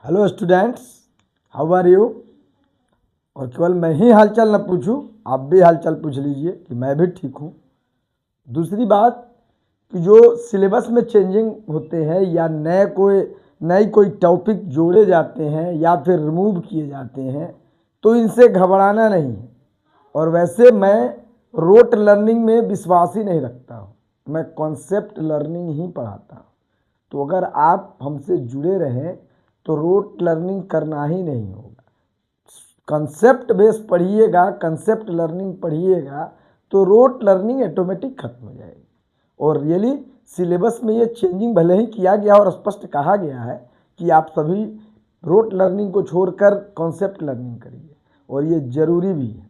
Hello students, how are you. और केवल मैं ही हालचाल न पूछूं, आप भी हालचाल पूछ लीजिए कि मैं भी ठीक हूँ। दूसरी बात कि जो सिलेबस में चेंजिंग होते हैं या नए कोई टॉपिक जोड़े जाते हैं या फिर रिमूव किए जाते हैं तो इनसे घबराना नहीं है। और वैसे मैं रोट लर्निंग में विश्वास ही नहीं रखता हूँ, मैं कॉन्सेप्ट लर्निंग ही पढ़ाता हूँ। तो अगर आप हमसे जुड़े रहें तो रोट लर्निंग करना ही नहीं होगा। कंसेप्ट बेस पढ़िएगा, कंसेप्ट लर्निंग पढ़िएगा तो रोट लर्निंग ऑटोमेटिक खत्म हो जाएगी। और रियली सिलेबस में ये चेंजिंग भले ही किया गया और स्पष्ट कहा गया है कि आप सभी रोट लर्निंग को छोड़कर कॉन्सेप्ट लर्निंग करिए, और ये ज़रूरी भी है।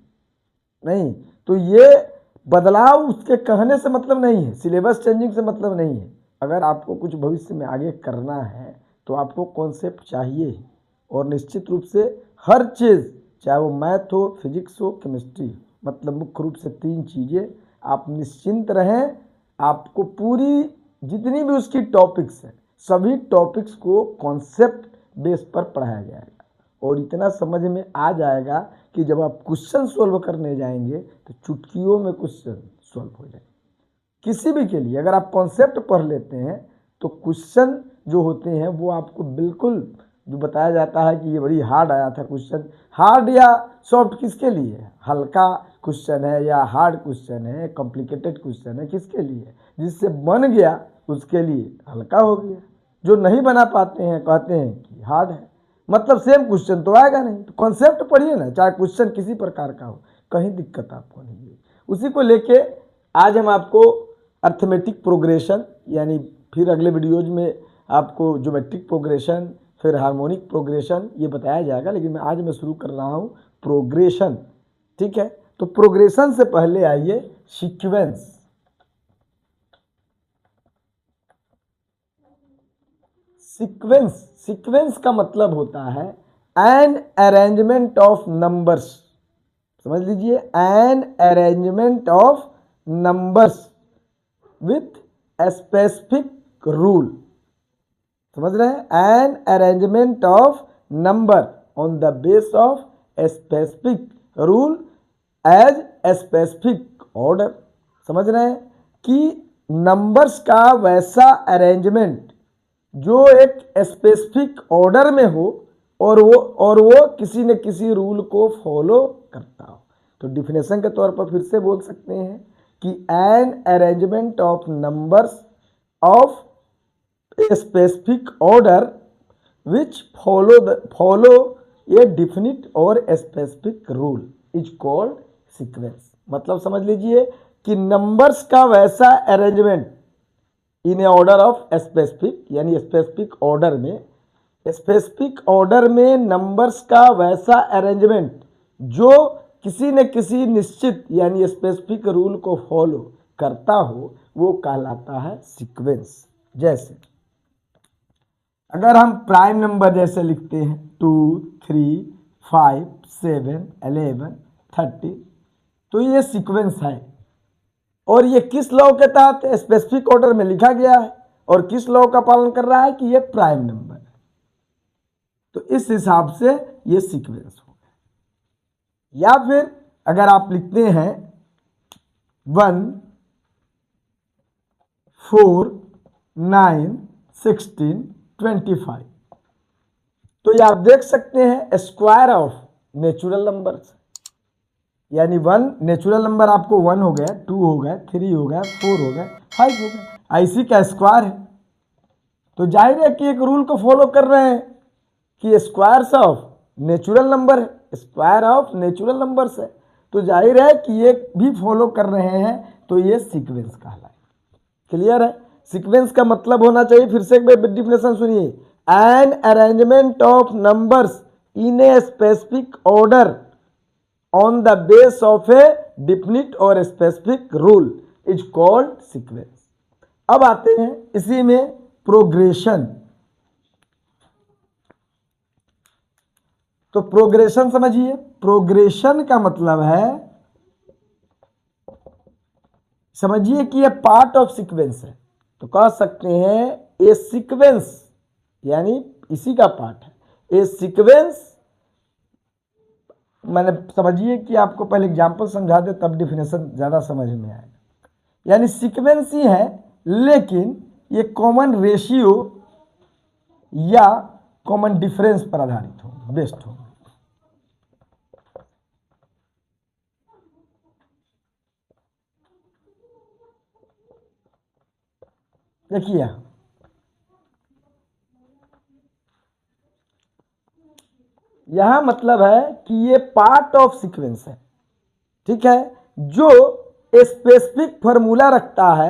नहीं तो ये बदलाव उसके कहने से मतलब नहीं है, सिलेबस चेंजिंग से मतलब नहीं है। अगर आपको कुछ भविष्य में आगे करना है तो आपको कॉन्सेप्ट चाहिए ही। और निश्चित रूप से हर चीज़, चाहे वो मैथ हो, फिजिक्स हो, केमिस्ट्री, मतलब मुख्य रूप से 3 चीज़ें, आप निश्चिंत रहें। आपको पूरी जितनी भी उसकी टॉपिक्स हैं सभी टॉपिक्स को कॉन्सेप्ट बेस पर पढ़ाया जाएगा और इतना समझ में आ जाएगा कि जब आप क्वेश्चन सॉल्व करने जाएंगे तो चुटकियों में क्वेश्चन सॉल्व हो जाएंगे। किसी भी के लिए अगर आप कॉन्सेप्ट पढ़ लेते हैं तो क्वेश्चन जो होते हैं वो आपको बिल्कुल, जो बताया जाता है कि ये बड़ी हार्ड आया था क्वेश्चन, हार्ड या सॉफ्ट किसके लिए है? हल्का क्वेश्चन है या हार्ड क्वेश्चन है, कॉम्प्लिकेटेड क्वेश्चन है, किसके लिए? जिससे बन गया उसके लिए हल्का हो गया। जो नहीं बना पाते हैं कहते हैं कि हार्ड है, मतलब सेम क्वेश्चन तो आएगा नहीं। तो कॉन्सेप्ट पढ़िए ना, चाहे क्वेश्चन किसी प्रकार का हो, कहीं दिक्कत आपको नहीं है। उसी को लेके आज हम आपको अर्थमेटिक प्रोग्रेशन, यानी फिर अगले वीडियोज में आपको ज्योमेट्रिक प्रोग्रेशन, फिर हार्मोनिक प्रोग्रेशन ये बताया जाएगा। लेकिन आज मैं शुरू कर रहा हूँ प्रोग्रेशन, ठीक है। तो प्रोग्रेशन से पहले आइए सीक्वेंस। सीक्वेंस का मतलब होता है एन अरेंजमेंट ऑफ नंबर्स। समझ लीजिए, an arrangement of numbers with specific rule. समझ रहे हैं? An arrangement of number on the base of specific rule as specific order. समझ रहे हैं कि नंबर्स का वैसा अरेंजमेंट जो एक स्पेसिफिक ऑर्डर में हो और वो किसी न किसी रूल को फॉलो करता हो। तो डिफिनेशन के तौर पर फिर से बोल सकते हैं कि N arrangement of numbers of a specific order which follow a definite or a specific rule is called sequence। मतलब समझ लीजिए कि नंबर्स का वैसा arrangement in A order of specific, यानी स्पेसिफिक ऑर्डर में नंबर्स का वैसा अरेंजमेंट जो किसी न किसी निश्चित यानी स्पेसिफिक रूल को फॉलो करता हो वो कहलाता है सीक्वेंस। जैसे अगर हम प्राइम नंबर जैसे लिखते हैं 2, 3, 5, 7, 11, 30, तो ये सीक्वेंस है। और ये किस लॉ के तहत स्पेसिफिक ऑर्डर में लिखा गया है और किस लॉ का पालन कर रहा है कि ये प्राइम नंबर है। तो इस हिसाब से ये सीक्वेंस हो गया। या फिर अगर आप लिखते हैं 1, 4, 9, 16, 25, तो ये आप देख सकते हैं स्क्वायर ऑफ नेचुरल नंबर्स, यानी 1 नेचुरल नंबर आपको 1 हो गया, 2 हो गया, 3 हो गया, 4 हो गया, 5 हो गया, इसी का स्क्वायर है। तो जाहिर है कि एक रूल को फॉलो कर रहे हैं कि स्क्वायर्स ऑफ नेचुरल नंबर है, स्क्वायर ऑफ नेचुरल नंबर्स है, तो जाहिर है कि ये भी फॉलो कर रहे हैं, तो ये सीक्वेंस कहलाए। क्लियर है? सीक्वेंस का मतलब होना चाहिए, फिर से एक बार डिफिनेशन सुनिए, an arrangement of numbers in a specific order on the base of a definite और specific rule is called sequence. अब आते हैं इसी में प्रोग्रेशन। तो प्रोग्रेशन समझिए, प्रोग्रेशन का मतलब है, समझिए कि ये पार्ट ऑफ सीक्वेंस है। तो कह सकते हैं ए सीक्वेंस यानी इसी का पार्ट है, ए सीक्वेंस, मैंने समझिए कि आपको पहले एग्जाम्पल समझा दे तब डिफिनेशन ज़्यादा समझ में आएगा। यानी सीक्वेंस ही है लेकिन ये कॉमन रेशियो या कॉमन डिफरेंस पर आधारित हो, बेस्ड हो। देखिए यहां मतलब है कि ये पार्ट ऑफ सीक्वेंस है, ठीक है, जो स्पेसिफिक फॉर्मूला रखता है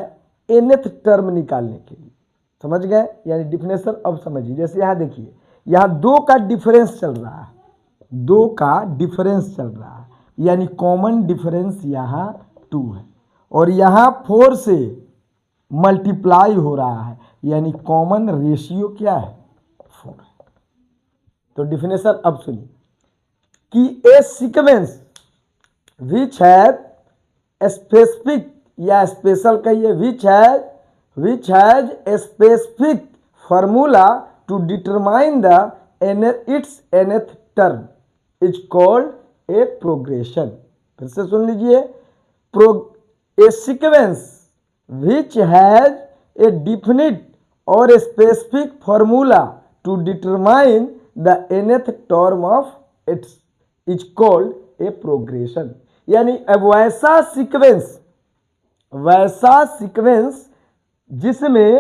nth टर्म निकालने के लिए। समझ गए? यानी डिफिनेशन अब समझिए। जैसे यहां देखिए, यहां 2 का डिफरेंस चल रहा है, 2 का डिफरेंस चल रहा है, यानी कॉमन डिफरेंस यहां 2 है, और यहां 4 से मल्टीप्लाई हो रहा है, यानी कॉमन रेशियो क्या है? 4 है। तो डिफिनेशन अब सुनिए कि a sequence which has specific या स्पेशल कहिए, which has a specific formula to determine the its nth term is called a progression. फिर से सुन लीजिए, a sequence which has a definite or a specific formula to determine the nth term of its is called a progression। यानी अब वैसा sequence जिसमें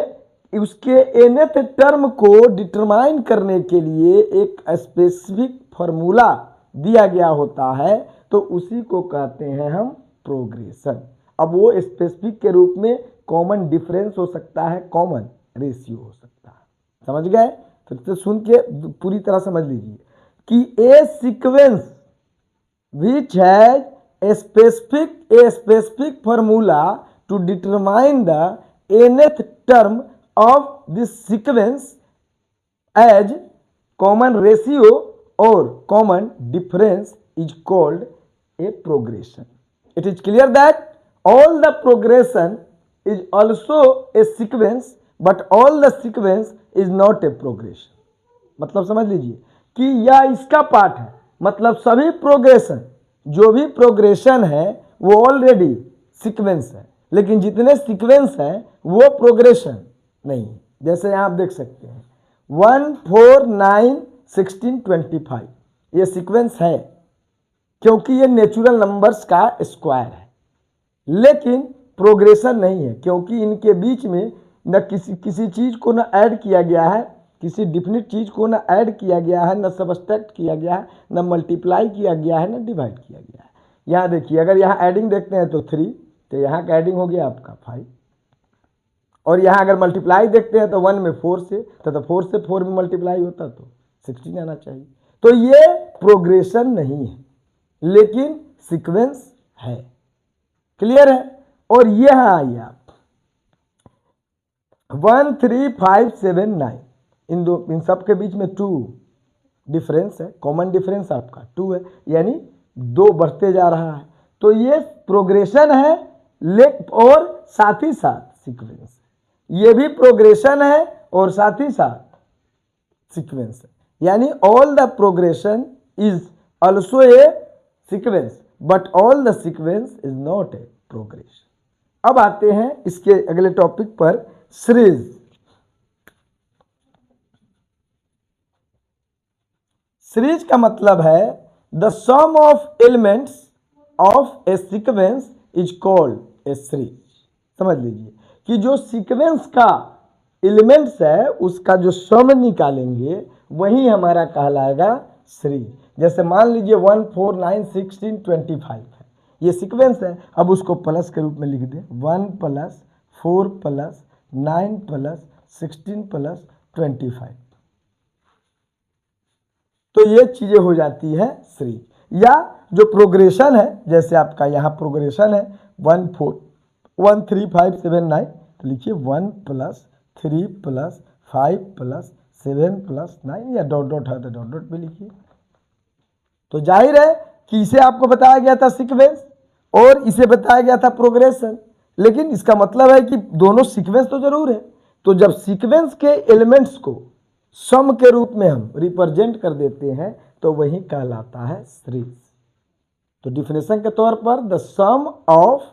उसके nth term को डिटरमाइन करने के लिए एक स्पेसिफिक फॉर्मूला दिया गया होता है, तो उसी को कहते हैं हम प्रोग्रेशन। अब वो स्पेसिफिक के रूप में कॉमन डिफरेंस हो सकता है, कॉमन रेशियो हो सकता है। समझ गए? तो सुन के पूरी तरह समझ लीजिए कि a sequence which has a specific formula to determine the nth term of this sequence as common ratio और common difference is called a progression. It is clear that all the progression is also a sequence but all the sequence is not a progression। मतलब समझ लीजिए कि यह इसका part है, मतलब सभी प्रोग्रेशन, जो भी प्रोग्रेशन है वो ऑलरेडी सीक्वेंस है, लेकिन जितने सीक्वेंस हैं वो प्रोग्रेशन नहीं। जैसे यहाँ आप देख सकते हैं 1 4 9 16 25, ये सीक्वेंस है क्योंकि ये नेचुरल नंबर्स का स्क्वायर है, लेकिन प्रोग्रेशन नहीं है क्योंकि इनके बीच में न किसी चीज को न ऐड किया गया है, किसी डिफिनिट चीज को न ऐड किया गया है, न सबस्ट्रैक्ट किया गया है, न मल्टीप्लाई किया गया है, न डिवाइड किया गया है। यहाँ देखिए, अगर यहाँ एडिंग देखते हैं तो 3, तो यहाँ का एडिंग हो गया आपका 5, और यहाँ अगर मल्टीप्लाई देखते हैं तो 1 में 4 से, तो 4 से 4 में मल्टीप्लाई होता तो 16 आना चाहिए। तो ये प्रोग्रेशन नहीं है लेकिन सीक्वेंस है। क्लियर है? और यहां आइए आप 1 3 5 7 9, इन सब के बीच में 2 डिफरेंस है, कॉमन डिफरेंस आपका 2 है, यानी 2 बढ़ते जा रहा है। तो ये प्रोग्रेशन है और साथ ही साथ सीक्वेंस है। ये भी प्रोग्रेशन है और साथ ही साथ सीक्वेंस है, यानी all the progression is also a sequence but all the sequence is not a progression. अब आते हैं इसके अगले टॉपिक पर, सीरीज। सीरीज का मतलब है the sum of elements of a sequence is called a series. समझ लीजिए कि जो सीक्वेंस का एलिमेंट्स है उसका जो सम निकालेंगे वही हमारा कहलाएगा सीरीज। जैसे मान लीजिए 1 4 9 16 25 है, ये सीक्वेंस है। अब उसको प्लस के रूप में लिख दें, 1 + 4 + 9 + 16 + 25, तो ये चीजें हो जाती है सीरीज। या जो प्रोग्रेशन है, जैसे आपका यहाँ प्रोग्रेशन है 1 3 5 7 9, तो लिखिए 1 + 3 + 5 + 7 + 9, या डॉट डॉट है तो डॉट डॉट पे लिखिए। तो जाहिर है कि इसे आपको बताया गया था सीक्वेंस और इसे बताया गया था प्रोग्रेशन, लेकिन इसका मतलब है कि दोनों सीक्वेंस तो जरूर है। तो जब सीक्वेंस के एलिमेंट्स को सम के रूप में हम रिप्रेजेंट कर देते हैं तो वही कहलाता है सीरीज। तो डिफिनेशन के तौर पर the sum of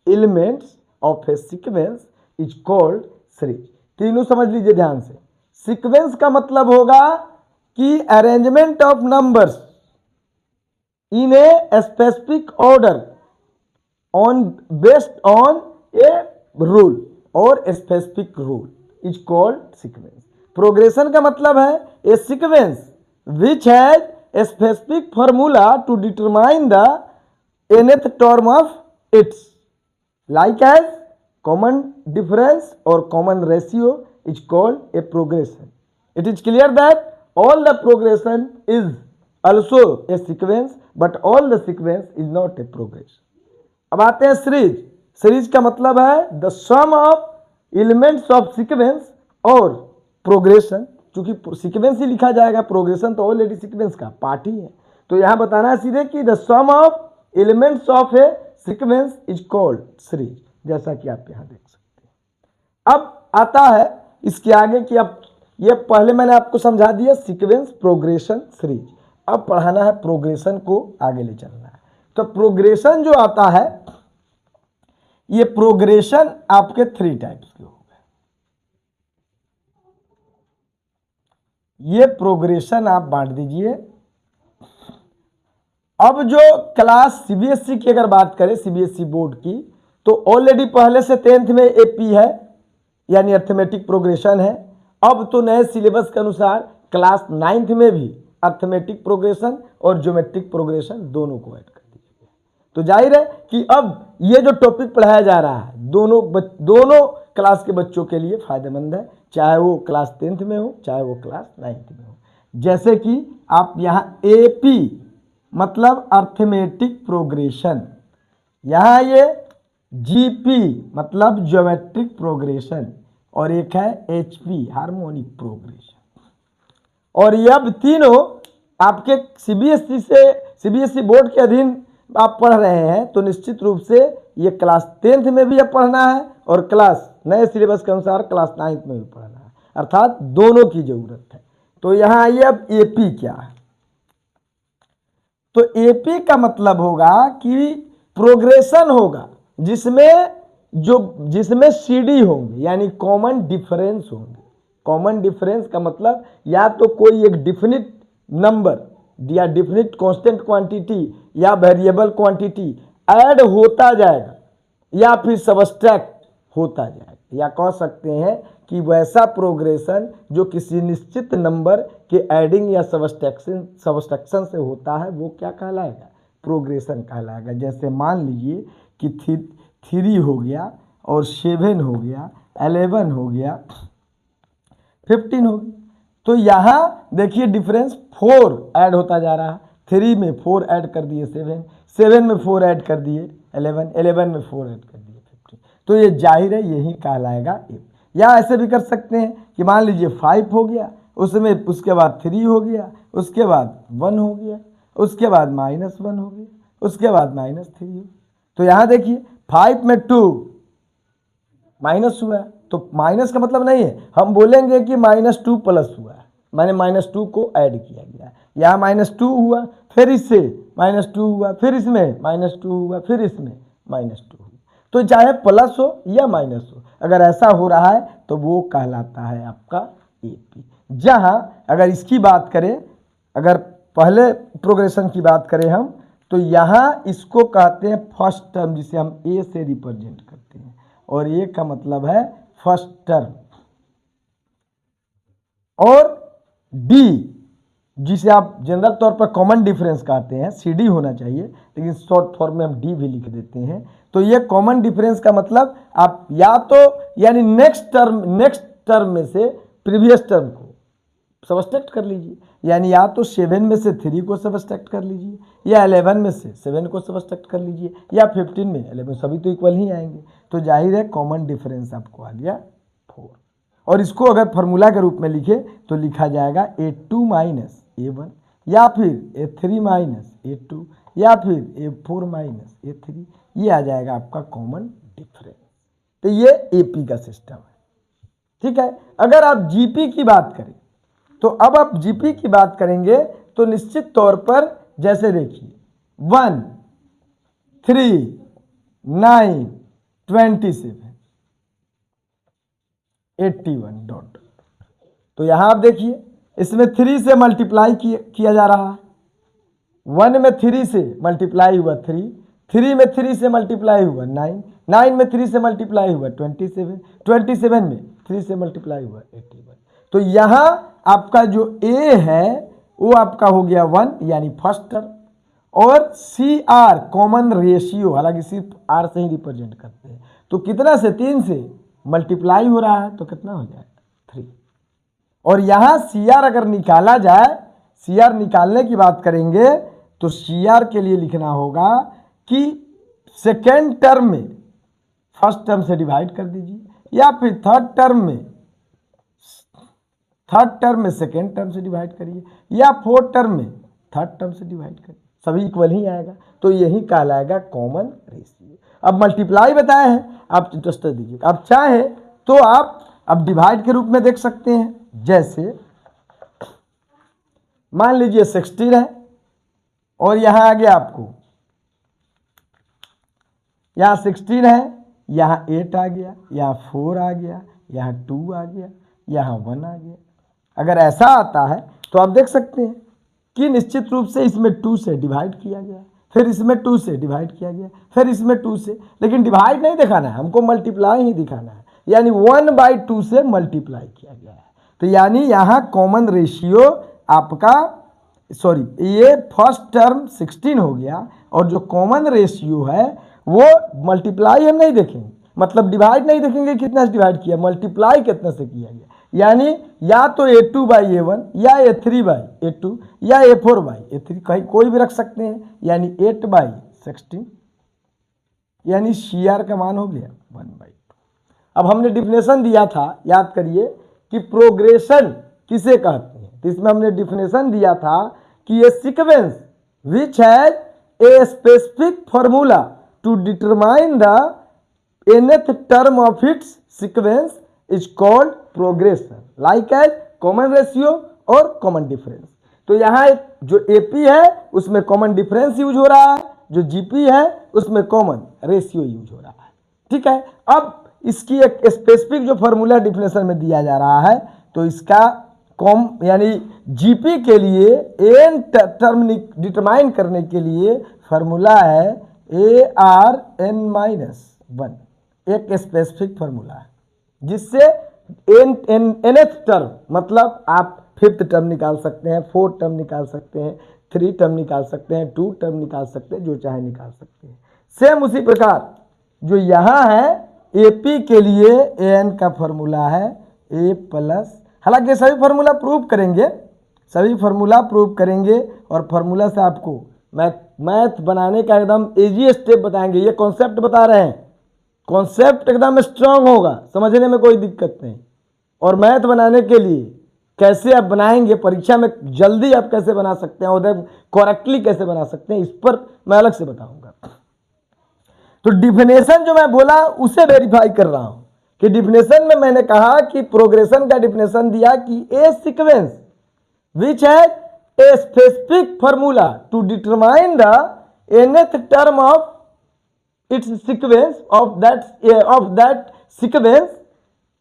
elements of a sequence is called series. तीनों समझ लीजिए ध्यान से। सीक्वेंस का मतलब होगा कि arrangement of numbers in a specific order on based on a rule और specific rule is called sequence. Progression का मतलब है a sequence which has a specific formula to determine the nth term of its, like as common difference or common ratio is called a progression. It is clear that all the progression is also a sequence, but all the sequence is not a progression. अब आते हैं series. Series का मतलब है the sum of elements of sequence और progression. चूंकि sequence ही लिखा जाएगा, प्रोग्रेशन तो ऑलरेडी सीक्वेंस का पार्ट ही है। तो यहां बताना है सीधे कि the sum of elements of a sequence is called series, जैसा कि आप यहां देख सकते हैं। अब आता है इसके आगे कि अब ये पहले मैंने आपको समझा दिया सीक्वेंस, प्रोग्रेशन, सीरीज। अब पढ़ाना है प्रोग्रेशन को आगे ले चलना है। तो प्रोग्रेशन जो आता है, ये प्रोग्रेशन आपके 3 टाइप्स के हो गए। ये प्रोग्रेशन आप बांट दीजिए। अब जो क्लास सीबीएसई की अगर बात करें, सीबीएसई बोर्ड की, तो ऑलरेडी पहले से 10th में एपी है, यानी अर्थमेटिक प्रोग्रेशन है। अब तो नए सिलेबस के अनुसार क्लास 9th में भी अर्थमेटिक प्रोग्रेशन और ज्योमेट्रिक प्रोग्रेशन दोनों को ऐड कर दिया गया। तो जाहिर है कि अब ये जो टॉपिक पढ़ाया जा रहा है दोनों क्लास के बच्चों के लिए फायदेमंद है, चाहे वो क्लास 10th में हो, चाहे वो क्लास 9th में हो। जैसे कि आप यहाँ एपी मतलब अर्थमेटिक प्रोग्रेशन, यहाँ ये जीपी मतलब ज्योमेट्रिक प्रोग्रेशन, और एक है एचपी हार्मोनिक प्रोग्रेशन। और ये अब तीनों आपके सीबीएसई बोर्ड के अधीन आप पढ़ रहे हैं, तो निश्चित रूप से ये क्लास 10th में भी अब पढ़ना है और क्लास नए सिलेबस के अनुसार क्लास 9th में भी पढ़ना है, अर्थात दोनों की जरूरत है। तो यहाँ आइए, अब एपी क्या है। तो एपी का मतलब होगा कि प्रोग्रेशन होगा जिसमें सीडी होंगे, यानी कॉमन डिफरेंस होंगे। कॉमन डिफरेंस का मतलब या तो कोई एक डिफिनिट नंबर या डिफिनिट कांस्टेंट क्वांटिटी या वेरिएबल क्वांटिटी ऐड होता जाएगा या फिर सबस्ट्रैक्ट होता जाएगा, या कह सकते हैं कि वैसा प्रोग्रेशन जो किसी निश्चित नंबर के एडिंग या सबस्ट्रैक्शन से होता है, वो क्या कहलाएगा? प्रोग्रेशन कहलाएगा। जैसे मान लीजिए कि 3 हो गया और 7 हो गया, 11 हो गया, 15 हो गया। तो यहाँ देखिए डिफरेंस 4 ऐड होता जा रहा है। 3 में 4 ऐड कर दिए 7 में 4 ऐड कर दिए 11 में 4 ऐड कर दिए 15। तो ये जाहिर है यही कहलाएगा। या ऐसे भी कर सकते हैं कि मान लीजिए 5 हो गया, उसके बाद 3 हो गया, उसके बाद 1 हो गया, उसके बाद -1 हो गया, उसके बाद -3 हो गया। तो यहाँ देखिए 5 में 2 माइनस हुआ है, तो माइनस का मतलब नहीं है, हम बोलेंगे कि -2 प्लस हुआ है, मैंने -2 को ऐड किया गया। यहाँ -2 हुआ, फिर इससे -2 हुआ, फिर इसमें -2 हुआ, फिर इसमें -2 हुआ। तो चाहे प्लस हो या माइनस हो, अगर ऐसा हो रहा है तो वो कहलाता है आपका एपी। जहाँ अगर इसकी बात करें, अगर पहले प्रोग्रेशन की बात करें हम, तो यहाँ इसको कहते हैं फर्स्ट टर्म, जिसे हम ए से रिप्रेजेंट करते हैं, और ए का मतलब है फर्स्ट टर्म। और डी जिसे आप जनरल तौर पर कॉमन डिफरेंस कहते हैं, सीडी होना चाहिए, लेकिन शॉर्ट फॉर्म में हम डी भी लिख देते हैं। तो ये कॉमन डिफरेंस का मतलब आप या तो यानी नेक्स्ट टर्म में से प्रीवियस टर्म को सबस्ट्रैक्ट कर लीजिए, यानी या तो 7 में से 3 को सबस्ट्रैक्ट कर लीजिए, या 11 में से 7 को सबस्ट्रैक्ट कर लीजिए, या 15 में 11, सभी तो इक्वल ही आएंगे। तो जाहिर है कॉमन डिफरेंस आपको आ गया 4। और इसको अगर फार्मूला के रूप में लिखे तो लिखा जाएगा A2 माइनस A1, या फिर A3 माइनस A2, या फिर A4 माइनस A3। ये आ जाएगा आपका कॉमन डिफरेंस। तो ये एपी का सिस्टम है, ठीक है। अगर आप जीपी की बात करें, तो अब आप जीपी की बात करेंगे तो निश्चित तौर पर जैसे देखिए 1, 3, 9, 27, 81 डॉट। तो यहां आप देखिए इसमें 3 से मल्टीप्लाई किया जा रहा है। 1 में 3 से मल्टीप्लाई हुआ 3, 3 में 3 से मल्टीप्लाई हुआ 9, 9 में 3 से मल्टीप्लाई हुआ 27, 27 में 3 से मल्टीप्लाई हुआ 81। तो यहाँ आपका जो ए है वो आपका हो गया 1 यानी फर्स्ट टर्म, और सी आर कॉमन रेशियो, हालांकि सिर्फ आर से ही रिप्रेजेंट करते हैं, तो कितना से 3 से मल्टीप्लाई हो रहा है तो कितना हो जाएगा 3। और यहाँ सी आर अगर निकाला जाए, सी आर निकालने की बात करेंगे तो सी आर के लिए लिखना होगा कि सेकेंड टर्म में फर्स्ट टर्म से डिवाइड कर दीजिए, या फिर थर्ड टर्म में सेकेंड टर्म से डिवाइड करिए, या फोर्थ टर्म में थर्ड टर्म से डिवाइड करिए, सभी इक्वल ही आएगा, तो यही कहलाएगा कॉमन रेशियो। अब मल्टीप्लाई बताए हैं, आप इंटरेस्टेड दीजिए, आप चाहे तो आप अब डिवाइड के रूप में देख सकते हैं। जैसे मान लीजिए 16 है और यहां आ गया आपको, यहां 16 है, यहां 8 आ गया, यहां 4 आ गया, यहां 2 आ गया, यहां 1 आ गया। अगर ऐसा आता है तो आप देख सकते हैं कि निश्चित रूप से इसमें 2 से डिवाइड किया गया, फिर इसमें 2 से डिवाइड किया गया, फिर इसमें 2 से, लेकिन डिवाइड नहीं दिखाना है हमको, मल्टीप्लाई ही दिखाना है, यानी 1/2 से मल्टीप्लाई किया गया है। तो यानी यहाँ कॉमन रेशियो आपका, सॉरी, ये फर्स्ट टर्म 16 हो गया, और जो कॉमन रेशियो है वो मल्टीप्लाई हम नहीं देखेंगे, मतलब डिवाइड नहीं देखेंगे कितना से डिवाइड किया, मल्टीप्लाई कितना से किया गया, यानी या तो A2/A1 या A3/A2 या A4/A3, कहीं कोई भी रख सकते हैं, यानी 8/16, यानी CR का मान हो गया 1/2। अब हमने डिफिनेशन दिया था, याद करिए कि प्रोग्रेशन किसे कहते हैं, तो इसमें हमने डिफिनेशन दिया था कि ये sequence which has a specific formula to determine the nth term of its sequence is called progression, like as common ratio और common difference। तो यहाँ जो AP है उसमें common difference यूज हो रहा है, जो GP है उसमें common ratio यूज हो रहा है, ठीक है। अब इसकी एक स्पेसिफिक जो फॉर्मूला डिफिनेशन में दिया जा रहा है, तो इसका यानी GP के लिए n टर्म डिटरमाइन करने के लिए फॉर्मूला है ARn-1, एक स्पेसिफिक फॉर्मूला है जिससे nth टर्म, मतलब आप 5th टर्म निकाल सकते हैं, 4th टर्म निकाल सकते हैं, 3 टर्म निकाल सकते हैं, 2 टर्म निकाल सकते हैं, जो चाहे निकाल सकते हैं। सेम उसी प्रकार जो यहाँ है AP के लिए an का फॉर्मूला है A+, हालांकि सभी फार्मूला प्रूव करेंगे, सभी फार्मूला प्रूव करेंगे, और फार्मूला से आपको मैथ बनाने का एकदम इजी स्टेप बताएंगे। ये कॉन्सेप्ट बता रहे हैं, कॉन्सेप्ट एकदम स्ट्रांग होगा, समझने में कोई दिक्कत नहीं, और मैथ बनाने के लिए कैसे आप बनाएंगे, परीक्षा में जल्दी आप कैसे बना सकते हैं, उधर करेक्टली कैसे बना सकते हैं, इस पर मैं अलग से बताऊंगा। तो डिफिनेशन जो मैं बोला उसे वेरीफाई कर रहा हूं कि डिफिनेशन में मैंने कहा कि प्रोग्रेशन का डिफिनेशन दिया कि a sequence which has a specific formula to determine the nth term of its sequence of that sequence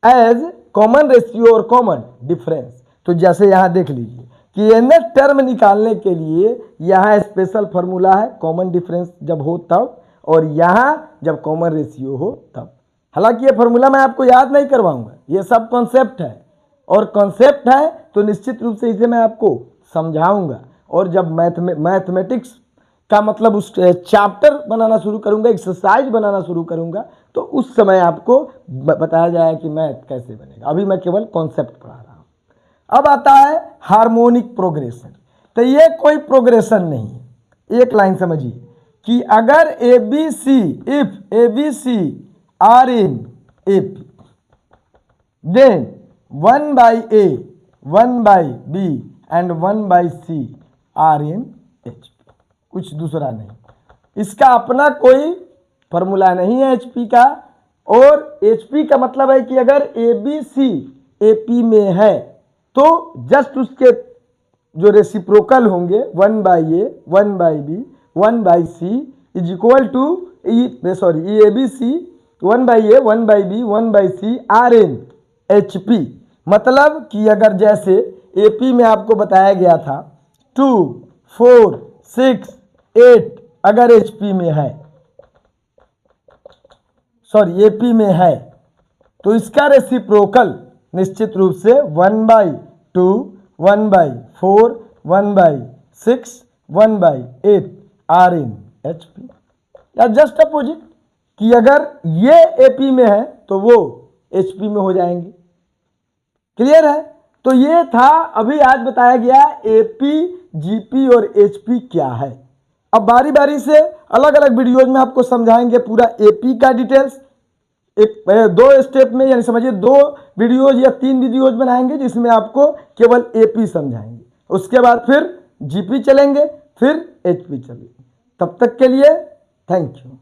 as common ratio और कॉमन डिफरेंस। तो जैसे यहां देख लीजिए कि nth टर्म निकालने के लिए यहां स्पेशल फॉर्मूला है कॉमन डिफरेंस जब हो तब, और यहां जब कॉमन रेशियो हो तब। हालांकि ये फॉर्मूला मैं आपको याद नहीं करवाऊंगा, ये सब कॉन्सेप्ट है, और कॉन्सेप्ट है तो निश्चित रूप से इसे मैं आपको समझाऊंगा, और जब मैथमेटिक्स का मतलब उस चैप्टर बनाना शुरू करूंगा, एक्सरसाइज बनाना शुरू करूंगा, तो उस समय आपको बताया जाएगा कि मैथ कैसे बनेगा। अभी मैं केवल कॉन्सेप्ट पढ़ा रहा हूं। अब आता है हार्मोनिक प्रोग्रेशन। तो ये कोई प्रोग्रेशन नहीं है, एक लाइन समझिए कि अगर ABC, if ABC are in AP, then 1/A, 1/B and 1/C are in HP। कुछ दूसरा नहीं, इसका अपना कोई फॉर्मूला नहीं है HP का, और HP का मतलब है कि अगर ABC AP में है तो जस्ट उसके जो रेसिप्रोकल होंगे 1/a 1/b 1/c is equal to sorry A B C 1/a 1/b 1/c are in H P. मतलब कि अगर जैसे एपी में आपको बताया गया था 2 4 6 8 अगर एचपी में है, सॉरी एपी में है, तो इसका रेसिप्रोकल निश्चित रूप से 1/2 1/4 1/6 1/8 आर इन एच पी। या जस्ट अपोजिट कि अगर ये एपी में है तो वो एचपी में हो जाएंगे। क्लियर है? तो ये था अभी आज बताया गया एपी जीपी और एचपी क्या है। अब बारी बारी से अलग अलग वीडियोज में आपको समझाएंगे पूरा एपी का डिटेल्स, एक 2 स्टेप में, यानी समझिए 2 वीडियोज या 3 वीडियोज बनाएंगे जिसमें आपको केवल एपी समझाएंगे। उसके बाद फिर जीपी चलेंगे, फिर एचपी चलेंगे। तब तक के लिए थैंक यू।